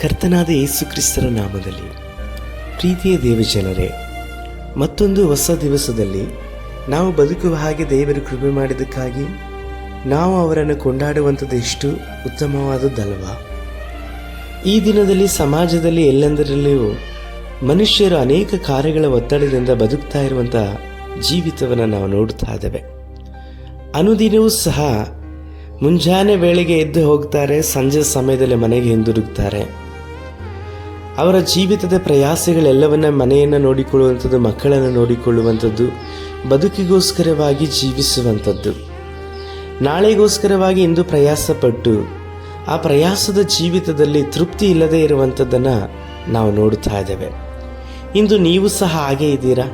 ಕರ್ತನಾದ ಯೇಸು ಕ್ರಿಸ್ತರ ನಾಮದಲ್ಲಿ ಪ್ರೀತಿಯ ದೇವಜನರೇ, ಮತ್ತೊಂದು ಹೊಸ ದಿವಸದಲ್ಲಿ ನಾವು ಬದುಕುವ ಹಾಗೆ ದೇವರು ಕೃಪೆ ಮಾಡಿದ್ದಕ್ಕಾಗಿ ನಾವು ಅವರನ್ನು ಕೊಂಡಾಡುವಂಥದ್ದು ಎಷ್ಟು ಉತ್ತಮವಾದದ್ದಲ್ವಾ? ಈ ದಿನದಲ್ಲಿ ಸಮಾಜದಲ್ಲಿ ಎಲ್ಲೆಂದರಲ್ಲಿಯೂ ಮನುಷ್ಯರು ಅನೇಕ ಕಾರ್ಯಗಳ ಒತ್ತಡದಿಂದ ಬದುಕ್ತಾ ಇರುವಂಥ ಜೀವಿತವನ್ನು ನಾವು ನೋಡ್ತಾ ಇದ್ದೇವೆ. ಅನುದಿನವೂ ಸಹ ಮುಂಜಾನೆ ವೇಳೆಗೆ ಎದ್ದು ಹೋಗ್ತಾರೆ, ಸಂಜೆ ಸಮಯದಲ್ಲಿ ಮನೆಗೆ ಹಿಂದಿರುಗ್ತಾರೆ. ಅವರ ಜೀವಿತದ ಪ್ರಯಾಸಗಳೆಲ್ಲವನ್ನ ಮನೆಯನ್ನು ನೋಡಿಕೊಳ್ಳುವಂಥದ್ದು, ಮಕ್ಕಳನ್ನು ನೋಡಿಕೊಳ್ಳುವಂಥದ್ದು, ಬದುಕಿಗೋಸ್ಕರವಾಗಿ ಜೀವಿಸುವಂಥದ್ದು, ನಾಳೆಗೋಸ್ಕರವಾಗಿ ಇಂದು ಪ್ರಯಾಸಪಟ್ಟು ಆ ಪ್ರಯಾಸದ ಜೀವಿತದಲ್ಲಿ ತೃಪ್ತಿ ಇಲ್ಲದೆ ಇರುವಂಥದ್ದನ್ನು ನಾವು ನೋಡುತ್ತಾ ಇದ್ದೇವೆ. ಇಂದು ನೀವು ಸಹ ಹಾಗೇ ಇದ್ದೀರಾ?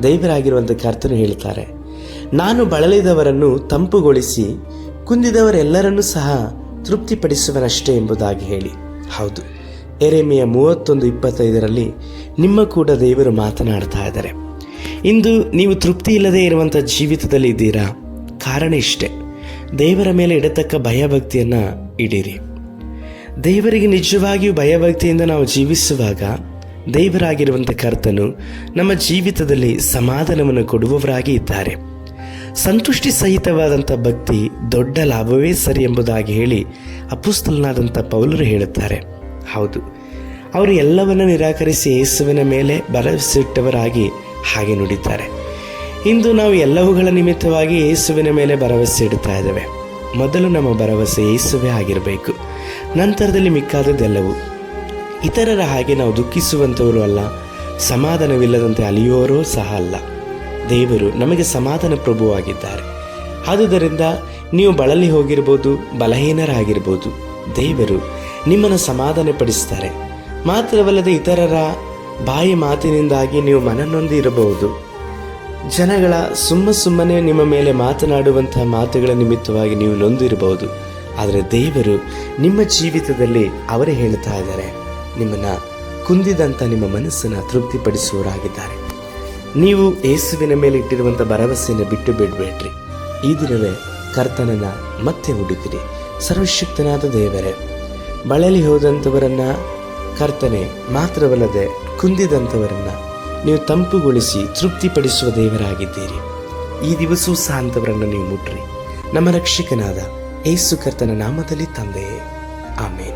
ದೇವರಾಗಿರುವಂಥ ಕರ್ತನು ಹೇಳ್ತಾರೆ, ನಾನು ಬಳಲಿದವರನ್ನು ತಂಪುಗೊಳಿಸಿ ಕುಂದಿದವರೆಲ್ಲರನ್ನೂ ಸಹ ತೃಪ್ತಿಪಡಿಸುವನಷ್ಟೇ ಎಂಬುದಾಗಿ ಹೇಳಿ. ಹೌದು, ಯೆರೆಮೀಯ 31:25 ನಿಮ್ಮ ಕೂಡ ದೇವರು ಮಾತನಾಡ್ತಾ ಇದ್ದಾರೆ. ಇಂದು ನೀವು ತೃಪ್ತಿ ಇಲ್ಲದೆ ಇರುವಂಥ ಜೀವಿತದಲ್ಲಿ ಇದ್ದೀರಾ? ಕಾರಣ ಇಷ್ಟೇ, ದೇವರ ಮೇಲೆ ಇಡತಕ್ಕ ಭಯಭಕ್ತಿಯನ್ನು ಇಡೀರಿ. ದೇವರಿಗೆ ನಿಜವಾಗಿಯೂ ಭಯಭಕ್ತಿಯಿಂದ ನಾವು ಜೀವಿಸುವಾಗ ದೇವರಾಗಿರುವಂಥ ಕರ್ತನು ನಮ್ಮ ಜೀವಿತದಲ್ಲಿ ಸಮಾಧಾನವನ್ನು ಕೊಡುವವರಾಗಿ ಇದ್ದಾರೆ. ಸಂತುಷ್ಟಿ ಸಹಿತವಾದಂಥ ಭಕ್ತಿ ದೊಡ್ಡ ಲಾಭವೇ ಸರಿ ಎಂಬುದಾಗಿ ಹೇಳಿ ಅಪೊಸ್ತಲನಾದಂಥ ಪೌಲರು ಹೇಳುತ್ತಾರೆ. ಹೌದು, ಅವರು ಎಲ್ಲವನ್ನ ನಿರಾಕರಿಸಿ ಯೇಸುವಿನ ಮೇಲೆ ಭರವಸೆ ಇಟ್ಟವರಾಗಿ ಹಾಗೆ ನುಡಿತಾರೆ. ಇಂದು ನಾವು ಎಲ್ಲವುಗಳ ನಿಮಿತ್ತವಾಗಿ ಯೇಸುವಿನ ಮೇಲೆ ಭರವಸೆ ಇಡ್ತಾ ಇದ್ದೇವೆ. ಮೊದಲು ನಮ್ಮ ಭರವಸೆ ಯೇಸುವೇ ಆಗಿರಬೇಕು, ನಂತರದಲ್ಲಿ ಮಿಕ್ಕಾದದ್ದೆಲ್ಲವೂ. ಇತರರ ಹಾಗೆ ನಾವು ದುಃಖಿಸುವಂಥವರು ಅಲ್ಲ, ಸಮಾಧಾನವಿಲ್ಲದಂತೆ ಅಲಿಯುವವರೂ ಸಹ ಅಲ್ಲ. ದೇವರು ನಮಗೆ ಸಮಾಧಾನ ಪ್ರಭುವಾಗಿದ್ದಾರೆ. ಆದುದರಿಂದ ನೀವು ಬಳಲಿ ಹೋಗಿರ್ಬೋದು, ಬಲಹೀನರಾಗಿರ್ಬೋದು, ದೇವರು ನಿಮ್ಮನ್ನು ಸಮಾಧಾನ ಪಡಿಸ್ತಾರೆ. ಮಾತ್ರವಲ್ಲದೆ ಇತರರ ಬಾಯಿ ಮಾತಿನಿಂದಾಗಿ ನೀವು ಮನನೊಂದು ಇರಬಹುದು. ಜನಗಳ ಸುಮ್ಮನೆ ನಿಮ್ಮ ಮೇಲೆ ಮಾತನಾಡುವಂತಹ ಮಾತುಗಳ ನಿಮಿತ್ತವಾಗಿ ನೀವು ನೊಂದಿರಬಹುದು. ಆದರೆ ದೇವರು ನಿಮ್ಮ ಜೀವಿತದಲ್ಲಿ ಅವರೇ ಹೇಳ್ತಾ ಇದ್ದಾರೆ, ನಿಮ್ಮನ್ನು ಕುಂದಿದಂಥ ನಿಮ್ಮ ಮನಸ್ಸನ್ನು ತೃಪ್ತಿಪಡಿಸುವವರಾಗಿದ್ದಾರೆ. ನೀವು ಯೇಸುವಿನ ಮೇಲೆ ಇಟ್ಟಿರುವಂಥ ಭರವಸೆಯನ್ನು ಬಿಟ್ಟು ಬಿಡಬೇಡ್ರಿ. ಈ ದಿನವೇ ಕರ್ತನನ್ನು ಮತ್ತೆ ಹುಡುಕಿರಿ. ಸರ್ವಶಕ್ತನಾದ ದೇವರೇ, ಬಳಲಿ ಹೋದಂಥವರನ್ನು ಕರ್ತನೆ, ಮಾತ್ರವಲ್ಲದೆ ಕುಂದಿದಂಥವರನ್ನು ನೀವು ತಂಪುಗೊಳಿಸಿ ತೃಪ್ತಿಪಡಿಸುವ ದೇವರಾಗಿದ್ದೀರಿ. ಈ ದಿವಸವೂ ಸಹ ಅಂಥವರನ್ನು ನೀವು ಮುಟ್ರಿ. ನಮ್ಮ ರಕ್ಷಕನಾದ ಯೇಸು ಕರ್ತನ ನಾಮದಲ್ಲಿ ತಂದೆಯೇ, ಆಮೇನ್.